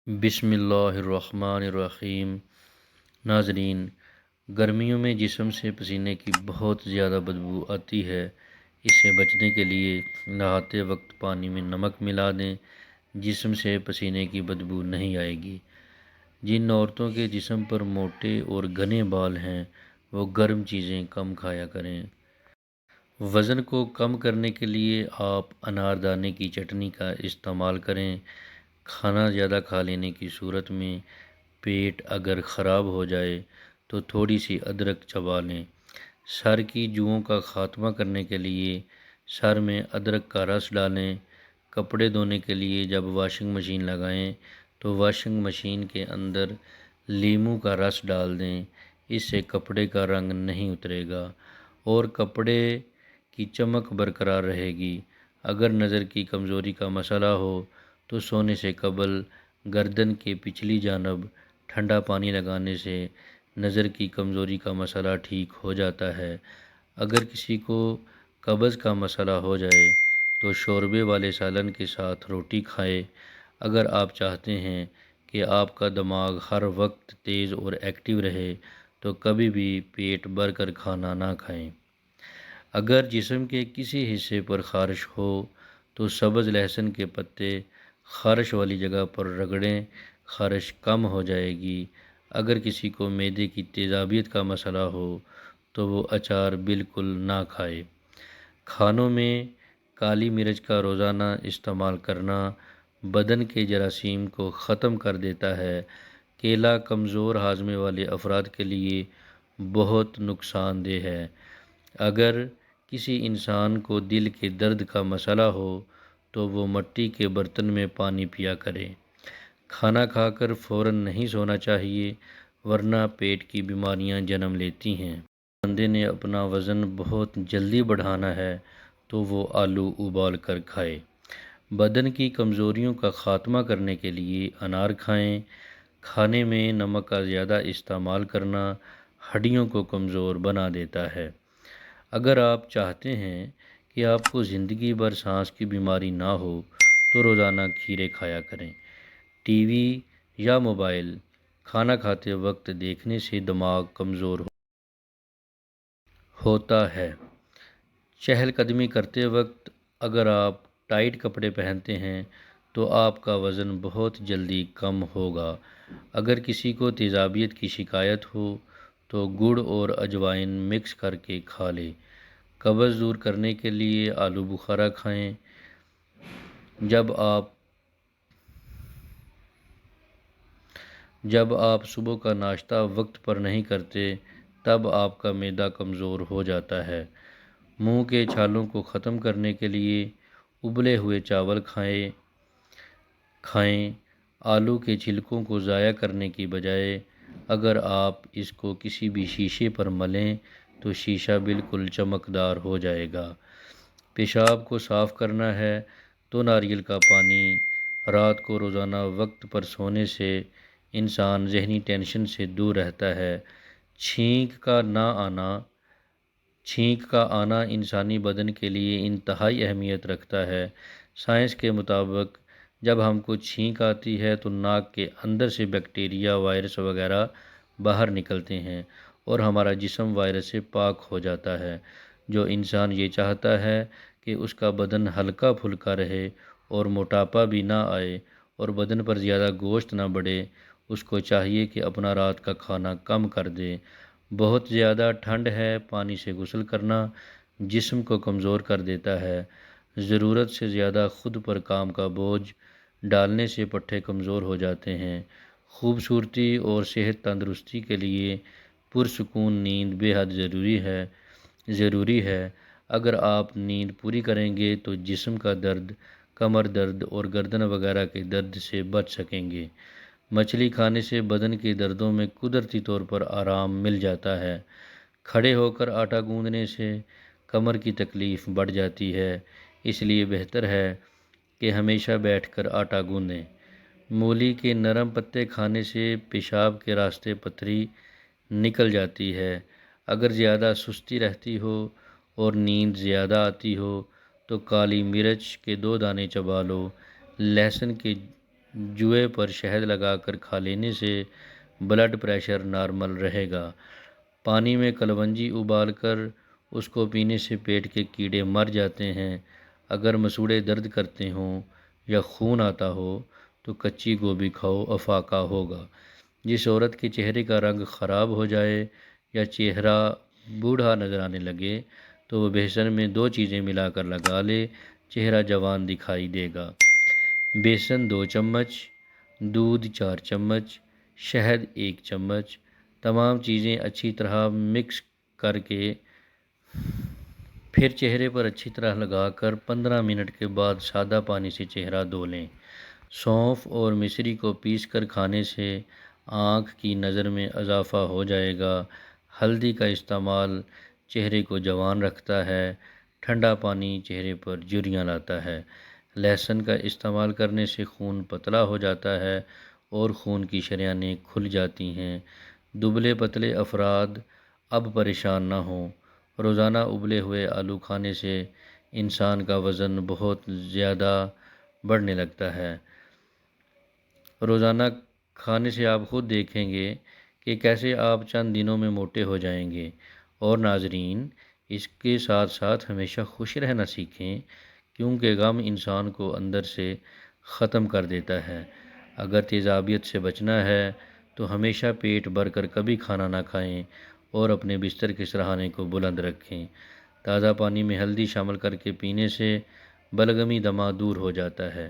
بسم اللہ الرحمن الرحیم۔ ناظرین، گرمیوں میں جسم سے پسینے کی بہت زیادہ بدبو آتی ہے۔ اس سے بچنے کے لیے نہاتے وقت پانی میں نمک ملا دیں، جسم سے پسینے کی بدبو نہیں آئے گی۔ جن عورتوں کے جسم پر موٹے اور گھنے بال ہیں وہ گرم چیزیں کم کھایا کریں۔ وزن کو کم کرنے کے لیے آپ اناردانے کی چٹنی کا استعمال کریں۔ کھانا زیادہ کھا لینے کی صورت میں پیٹ اگر خراب ہو جائے تو تھوڑی سی ادرک چبا لیں۔ سر کی جوؤں کا خاتمہ کرنے کے لیے سر میں ادرک کا رس ڈالیں۔ کپڑے دھونے کے لیے جب واشنگ مشین لگائیں تو واشنگ مشین کے اندر لیموں کا رس ڈال دیں، اس سے کپڑے کا رنگ نہیں اترے گا اور کپڑے کی چمک برقرار رہے گی۔ اگر نظر کی کمزوری کا مسئلہ ہو تو سونے سے قبل گردن کے پچھلی جانب ٹھنڈا پانی لگانے سے نظر کی کمزوری کا مسئلہ ٹھیک ہو جاتا ہے۔ اگر کسی کو قبض کا مسئلہ ہو جائے تو شوربے والے سالن کے ساتھ روٹی کھائے۔ اگر آپ چاہتے ہیں کہ آپ کا دماغ ہر وقت تیز اور ایکٹیو رہے تو کبھی بھی پیٹ بھر کر کھانا نہ کھائیں۔ اگر جسم کے کسی حصے پر خارش ہو تو سبز لہسن کے پتے خارش والی جگہ پر رگڑیں، خارش کم ہو جائے گی۔ اگر کسی کو معدے کی تیزابیت کا مسئلہ ہو تو وہ اچار بالکل نہ کھائے۔ کھانوں میں کالی مرچ کا روزانہ استعمال کرنا بدن کے جراثیم کو ختم کر دیتا ہے۔ کیلا کمزور ہاضمے والے افراد کے لیے بہت نقصان دہ ہے۔ اگر کسی انسان کو دل کے درد کا مسئلہ ہو تو وہ مٹی کے برتن میں پانی پیا کرے۔ کھانا کھا کر فوراً نہیں سونا چاہیے ورنہ پیٹ کی بیماریاں جنم لیتی ہیں۔ بندے نے اپنا وزن بہت جلدی بڑھانا ہے تو وہ آلو ابال کر کھائے۔ بدن کی کمزوریوں کا خاتمہ کرنے کے لیے انار کھائیں۔ کھانے میں نمک کا زیادہ استعمال کرنا ہڈیوں کو کمزور بنا دیتا ہے۔ اگر آپ چاہتے ہیں کہ آپ کو زندگی بھر سانس کی بیماری نہ ہو تو روزانہ کھیرے کھایا کریں۔ ٹی وی یا موبائل کھانا کھاتے وقت دیکھنے سے دماغ کمزور ہوتا ہے۔ چہل قدمی کرتے وقت اگر آپ ٹائٹ کپڑے پہنتے ہیں تو آپ کا وزن بہت جلدی کم ہوگا۔ اگر کسی کو تیزابیت کی شکایت ہو تو گڑ اور اجوائن مکس کر کے کھا لے۔ قبض دور کرنے کے لیے آلو بخارا کھائیں۔ جب آپ صبح کا ناشتہ وقت پر نہیں کرتے تب آپ کا معدہ کمزور ہو جاتا ہے۔ منہ کے چھالوں کو ختم کرنے کے لیے ابلے ہوئے چاول کھائیں۔ آلو کے چھلکوں کو ضائع کرنے کی بجائے اگر آپ اس کو کسی بھی شیشے پر ملیں تو شیشہ بالکل چمکدار ہو جائے گا۔ پیشاب کو صاف کرنا ہے تو ناریل کا پانی۔ رات کو روزانہ وقت پر سونے سے انسان ذہنی ٹینشن سے دور رہتا ہے۔ چھینک کا آنا انسانی بدن کے لیے انتہائی اہمیت رکھتا ہے۔ سائنس کے مطابق جب ہم کو چھینک آتی ہے تو ناک کے اندر سے بیکٹیریا، وائرس وغیرہ باہر نکلتے ہیں اور ہمارا جسم وائرس سے پاک ہو جاتا ہے۔ جو انسان یہ چاہتا ہے کہ اس کا بدن ہلکا پھلکا رہے اور موٹاپا بھی نہ آئے اور بدن پر زیادہ گوشت نہ بڑھے، اس کو چاہیے کہ اپنا رات کا کھانا کم کر دے۔ بہت زیادہ ٹھنڈ ہے، پانی سے غسل کرنا جسم کو کمزور کر دیتا ہے۔ ضرورت سے زیادہ خود پر کام کا بوجھ ڈالنے سے پٹھے کمزور ہو جاتے ہیں۔ خوبصورتی اور صحت تندرستی کے لیے پرسکون نیند بے حد ضروری ہے۔ اگر آپ نیند پوری کریں گے تو جسم کا درد، کمر درد اور گردن وغیرہ کے درد سے بچ سکیں گے۔ مچھلی کھانے سے بدن کے دردوں میں قدرتی طور پر آرام مل جاتا ہے۔ کھڑے ہو کر آٹا گوندنے سے کمر کی تکلیف بڑھ جاتی ہے، اس لیے بہتر ہے کہ ہمیشہ بیٹھ کر آٹا گوندیں۔ مولی کے نرم پتے کھانے سے پیشاب کے راستے پتھری نکل جاتی ہے۔ اگر زیادہ سستی رہتی ہو اور نیند زیادہ آتی ہو تو کالی مرچ کے 2 دانے چبا لو۔ لہسن کے جوئے پر شہد لگا کر کھا لینے سے بلڈ پریشر نارمل رہے گا۔ پانی میں کلونجی ابال کر اس کو پینے سے پیٹ کے کیڑے مر جاتے ہیں۔ اگر مسوڑھے درد کرتے ہوں یا خون آتا ہو تو کچی گوبھی کھاؤ، افاقہ ہوگا۔ جس عورت کے چہرے کا رنگ خراب ہو جائے یا چہرہ بوڑھا نظر آنے لگے تو وہ بیسن میں 2 چیزیں ملا کر لگا لے، چہرہ جوان دکھائی دے گا۔ بیسن 2 چمچ، دودھ 4 چمچ، شہد 1 چمچ، تمام چیزیں اچھی طرح مکس کر کے پھر چہرے پر اچھی طرح لگا کر 15 منٹ کے بعد سادہ پانی سے چہرہ دھو لیں۔ سونف اور مصری کو پیس کر کھانے سے آنکھ کی نظر میں اضافہ ہو جائے گا۔ ہلدی کا استعمال چہرے کو جوان رکھتا ہے۔ ٹھنڈا پانی چہرے پر جھریاں لاتا ہے۔ لہسن کا استعمال کرنے سے خون پتلا ہو جاتا ہے اور خون کی شریانیں کھل جاتی ہیں۔ دبلے پتلے افراد اب پریشان نہ ہوں۔ روزانہ ابلے ہوئے آلو کھانے سے انسان کا وزن بہت زیادہ بڑھنے لگتا ہے۔ روزانہ کھانے سے آپ خود دیکھیں گے کہ کیسے آپ چند دنوں میں موٹے ہو جائیں گے۔ اور ناظرین، اس کے ساتھ ساتھ ہمیشہ خوش رہنا سیکھیں، کیونکہ غم انسان کو اندر سے ختم کر دیتا ہے۔ اگر تیزابیت سے بچنا ہے تو ہمیشہ پیٹ بھر کر کبھی کھانا نہ کھائیں اور اپنے بستر کے سرہانے کو بلند رکھیں۔ تازہ پانی میں ہلدی شامل کر کے پینے سے بلغمی دمہ دور ہو جاتا ہے۔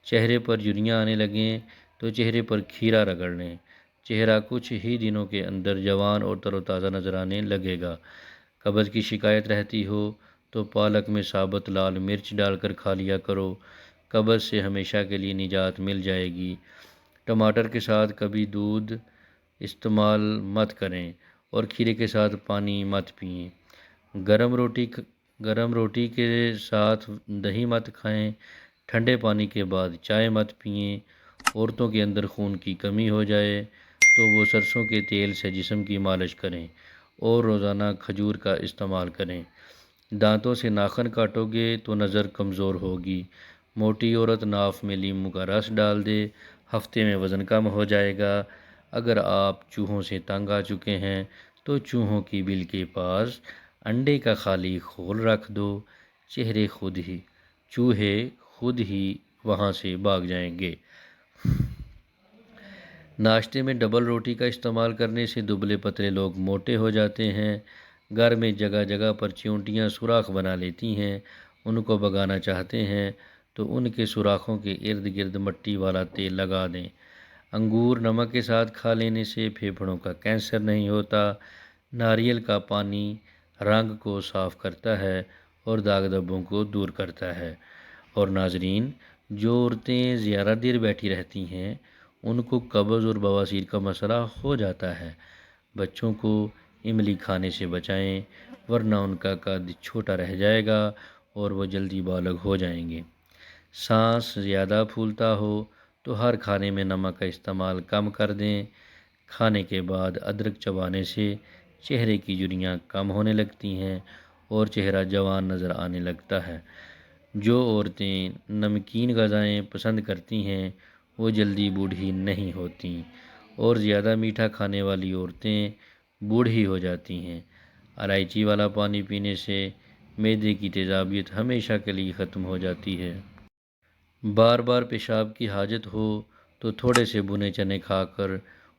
چہرے پر جھریاں آنے لگیں تو چہرے پر کھیرا رگڑ لیں۔ چہرہ کچھ ہی دنوں کے اندر جوان اور تر و تازہ نظر آنے لگے گا۔ قبض کی شکایت رہتی ہو تو پالک میں ثابت لال مرچ ڈال کر کھا لیا کرو، قبض سے ہمیشہ کے لیے نجات مل جائے گی۔ ٹماٹر کے ساتھ کبھی دودھ استعمال مت کریں اور کھیرے کے ساتھ پانی مت پئیں۔ گرم روٹی کے ساتھ دہی مت کھائیں۔ ٹھنڈے پانی کے بعد چائے مت پئیں۔ عورتوں کے اندر خون کی کمی ہو جائے تو وہ سرسوں کے تیل سے جسم کی مالش کریں اور روزانہ کھجور کا استعمال کریں۔ دانتوں سے ناخن کاٹو گے تو نظر کمزور ہوگی۔ موٹی عورت ناف میں لیموں کا رس ڈال دے، ہفتے میں وزن کم ہو جائے گا۔ اگر آپ چوہوں سے تنگ آ چکے ہیں تو چوہوں کی بل کے پاس انڈے کا خالی خول رکھ دو، چوہے خود ہی وہاں سے بھاگ جائیں گے۔ ناشتے میں ڈبل روٹی کا استعمال کرنے سے دبلے پتلے لوگ موٹے ہو جاتے ہیں۔ گھر میں جگہ جگہ پر چیونٹیاں سوراخ بنا لیتی ہیں، ان کو بھگانا چاہتے ہیں تو ان کے سوراخوں کے ارد گرد مٹی والا تیل لگا دیں۔ انگور نمک کے ساتھ کھا لینے سے پھیپھڑوں کا کینسر نہیں ہوتا۔ ناریل کا پانی رنگ کو صاف کرتا ہے اور داغ دھبوں کو دور کرتا ہے۔ اور ناظرین، جو عورتیں زیادہ دیر بیٹھی رہتی ہیں ان کو قبض اور بواسیر کا مسئلہ ہو جاتا ہے۔ بچوں کو املی کھانے سے بچائیں، ورنہ ان کا قد چھوٹا رہ جائے گا اور وہ جلدی بالغ ہو جائیں گے۔ سانس زیادہ پھولتا ہو تو ہر کھانے میں نمک کا استعمال کم کر دیں۔ کھانے کے بعد ادرک چبانے سے چہرے کی جھریاں کم ہونے لگتی ہیں اور چہرہ جوان نظر آنے لگتا ہے۔ جو عورتیں نمکین غذائیں پسند کرتی ہیں وہ جلدی بوڑھی نہیں ہوتیں، اور زیادہ میٹھا کھانے والی عورتیں بوڑھی ہو جاتی ہیں۔ الائچی والا پانی پینے سے معدے کی تیزابیت ہمیشہ کے لیے ختم ہو جاتی ہے۔ بار بار پیشاب کی حاجت ہو تو تھوڑے سے بھنے چنے کھا کر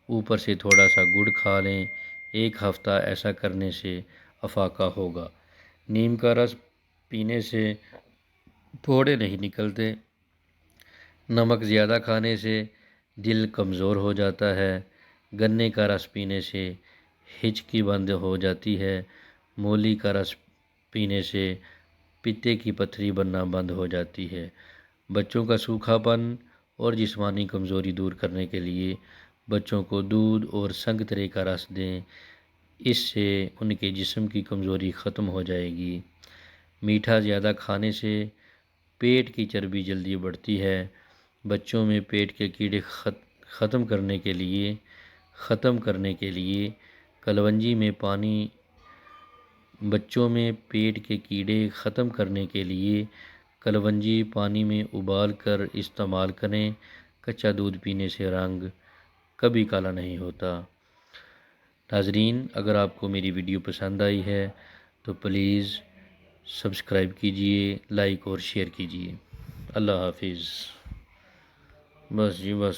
اوپر سے تھوڑا سا گڑ کھا لیں۔ 1 ہفتہ ایسا کرنے سے افاقہ ہوگا۔ نیم کا رس پینے سے پھوڑے نہیں نکلتے۔ نمک زیادہ کھانے سے دل کمزور ہو جاتا ہے۔ گنے کا رس پینے سے ہچکی بند ہو جاتی ہے۔ مولی کا رس پینے سے پتے کی پتھری بننا بند ہو جاتی ہے۔ بچوں کا سوکھا پن اور جسمانی کمزوری دور کرنے کے لیے بچوں کو دودھ اور سنگترے کا رس دیں، اس سے ان کے جسم کی کمزوری ختم ہو جائے گی۔ میٹھا زیادہ کھانے سے پیٹ کی چربی جلدی بڑھتی ہے۔ بچوں میں پیٹ کے کیڑے ختم کرنے کے لیے کلونجی میں پانی بچوں میں پیٹ کے کیڑے ختم کرنے کے لیے کلونجی پانی میں ابال کر استعمال کریں۔ کچا دودھ پینے سے رنگ کبھی کالا نہیں ہوتا۔ ناظرین، اگر آپ کو میری ویڈیو پسند آئی ہے تو پلیز سبسکرائب کیجئے، لائک اور شیئر کیجئے۔ اللہ حافظ۔ بس جی بس۔